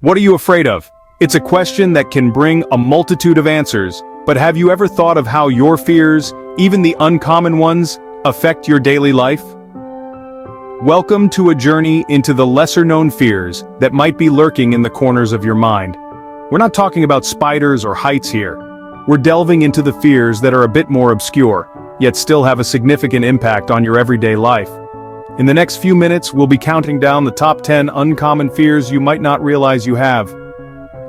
What are you afraid of? It's a question that can bring a multitude of answers, but have you ever thought of how your fears, even the uncommon ones, affect your daily life? Welcome to a journey into the lesser-known fears that might be lurking in the corners of your mind. We're not talking about spiders or heights here. We're delving into the fears that are a bit more obscure, yet still have a significant impact on your everyday life. In the next few minutes, we'll be counting down the top 10 uncommon fears you might not realize you have.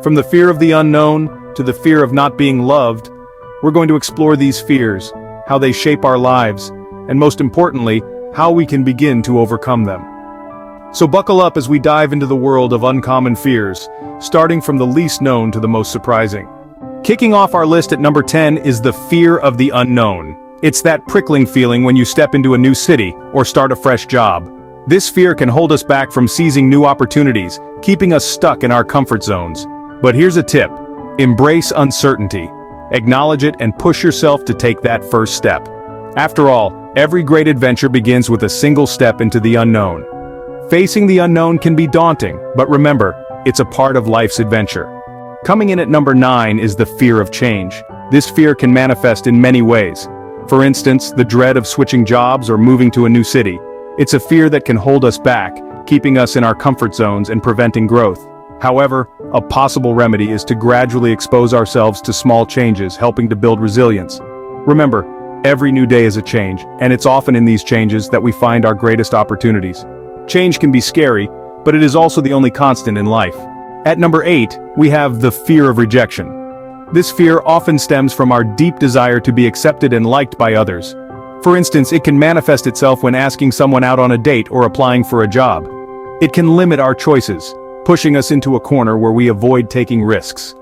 From the fear of the unknown to the fear of not being loved, we're going to explore these fears, how they shape our lives, and most importantly, how we can begin to overcome them. So buckle up as we dive into the world of uncommon fears, starting from the least known to the most surprising. Kicking off our list at number 10 is the fear of the unknown. It's that prickling feeling when you step into a new city or start a fresh job. This fear can hold us back from seizing new opportunities, keeping us stuck in our comfort zones. But here's a tip: embrace uncertainty. Acknowledge it and push yourself to take that first step. After all, every great adventure begins with a single step into the unknown. Facing the unknown can be daunting, but remember, it's a part of life's adventure. Coming in at number 9 is the fear of change. This fear can manifest in many ways. For instance, the dread of switching jobs or moving to a new city. It's a fear that can hold us back, keeping us in our comfort zones and preventing growth. However, a possible remedy is to gradually expose ourselves to small changes, helping to build resilience. Remember, every new day is a change, and it's often in these changes that we find our greatest opportunities. Change can be scary, but it is also the only constant in life. At number 8, we have the fear of rejection. This fear often stems from our deep desire to be accepted and liked by others. For instance, it can manifest itself when asking someone out on a date or applying for a job. It can limit our choices, pushing us into a corner where we avoid taking risks.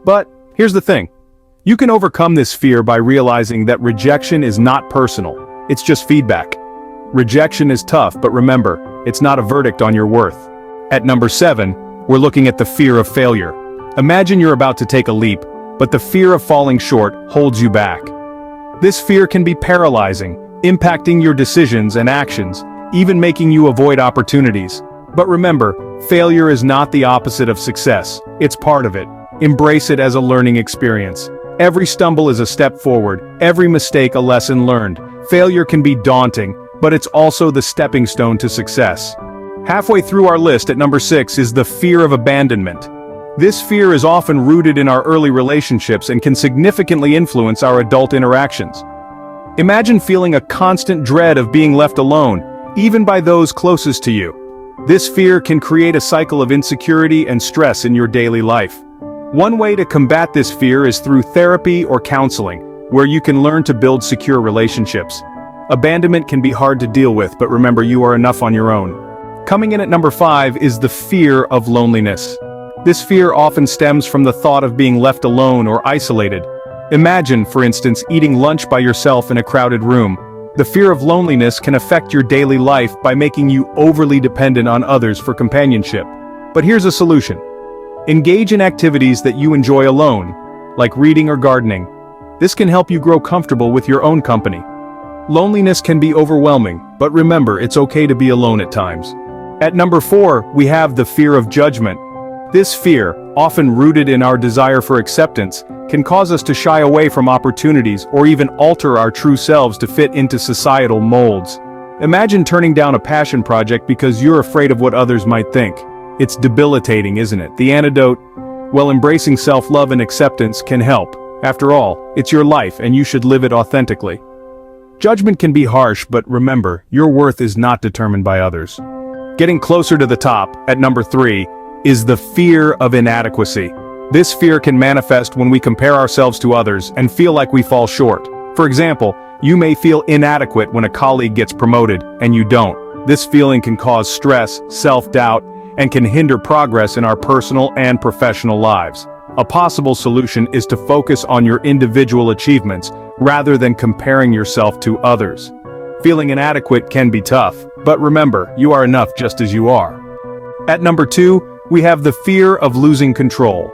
But here's the thing. You can overcome this fear by realizing that rejection is not personal. It's just feedback. Rejection is tough, but remember, it's not a verdict on your worth. At number 7, we're looking at the fear of failure. Imagine you're about to take a leap, but the fear of falling short holds you back. This fear can be paralyzing, impacting your decisions and actions, even making you avoid opportunities. But remember, failure is not the opposite of success. It's part of it. Embrace it as a learning experience. Every stumble is a step forward, every mistake a lesson learned. Failure can be daunting, but it's also the stepping stone to success. Halfway through our list at number 6 is the fear of abandonment. This fear is often rooted in our early relationships and can significantly influence our adult interactions. Imagine feeling a constant dread of being left alone, even by those closest to you. This fear can create a cycle of insecurity and stress in your daily life. One way to combat this fear is through therapy or counseling, where you can learn to build secure relationships. Abandonment can be hard to deal with, but remember, you are enough on your own. Coming in at number 5 is the fear of loneliness. This fear often stems from the thought of being left alone or isolated. Imagine, for instance, eating lunch by yourself in a crowded room. The fear of loneliness can affect your daily life by making you overly dependent on others for companionship. But here's a solution. Engage in activities that you enjoy alone, like reading or gardening. This can help you grow comfortable with your own company. Loneliness can be overwhelming, but remember, it's okay to be alone at times. At number 4, we have the fear of judgment. This fear, often rooted in our desire for acceptance, can cause us to shy away from opportunities or even alter our true selves to fit into societal molds. Imagine turning down a passion project because you're afraid of what others might think. It's debilitating, isn't it? The antidote? Well, embracing self-love and acceptance can help. After all, it's your life and you should live it authentically. Judgment can be harsh, but remember, your worth is not determined by others. Getting closer to the top, at number 3, is the fear of inadequacy. This fear can manifest when we compare ourselves to others and feel like we fall short. For example, you may feel inadequate when a colleague gets promoted and you don't. This feeling can cause stress, self-doubt, and can hinder progress in our personal and professional lives. A possible solution is to focus on your individual achievements rather than comparing yourself to others. Feeling inadequate can be tough, but remember, you are enough just as you are. At number 2, we have the fear of losing control.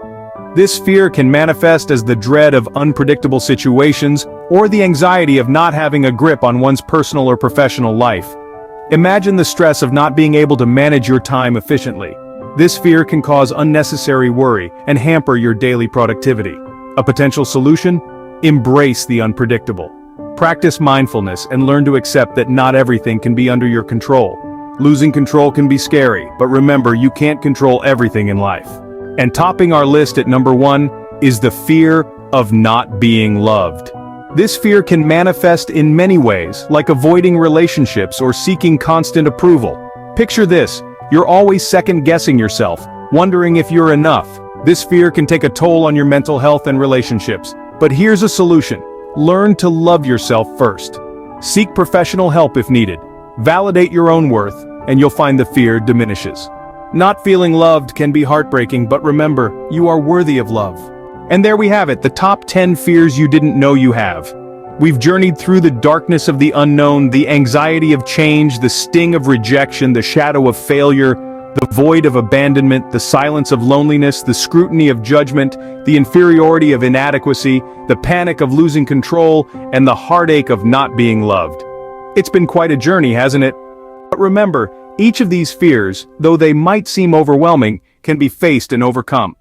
This fear can manifest as the dread of unpredictable situations or the anxiety of not having a grip on one's personal or professional life. Imagine the stress of not being able to manage your time efficiently. This fear can cause unnecessary worry and hamper your daily productivity. A potential solution? Embrace the unpredictable. Practice mindfulness and learn to accept that not everything can be under your control. Losing control can be scary, but remember, you can't control everything in life. And topping our list at number 1 is the fear of not being loved. This fear can manifest in many ways, like avoiding relationships or seeking constant approval. Picture this: you're always second-guessing yourself, wondering if you're enough. This fear can take a toll on your mental health and relationships. But here's a solution. Learn to love yourself first. Seek professional help if needed. Validate your own worth, and you'll find the fear diminishes. Not feeling loved can be heartbreaking, but remember, you are worthy of love. And there we have it, the top 10 fears you didn't know you have. We've journeyed through the darkness of the unknown, the anxiety of change, the sting of rejection, the shadow of failure, the void of abandonment, the silence of loneliness, the scrutiny of judgment, the inferiority of inadequacy, the panic of losing control, and the heartache of not being loved. It's been quite a journey, hasn't it? But remember, each of these fears, though they might seem overwhelming, can be faced and overcome.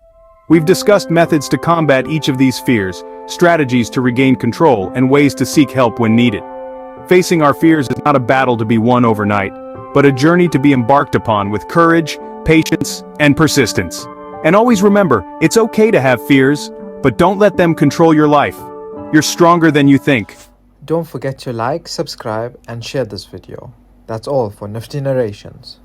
We've discussed methods to combat each of these fears, strategies to regain control, and ways to seek help when needed. Facing our fears is not a battle to be won overnight, but a journey to be embarked upon with courage, patience, and persistence. And always remember, it's okay to have fears, but don't let them control your life. You're stronger than you think. Don't forget to like, subscribe, and share this video. That's all for Nifty Narrations.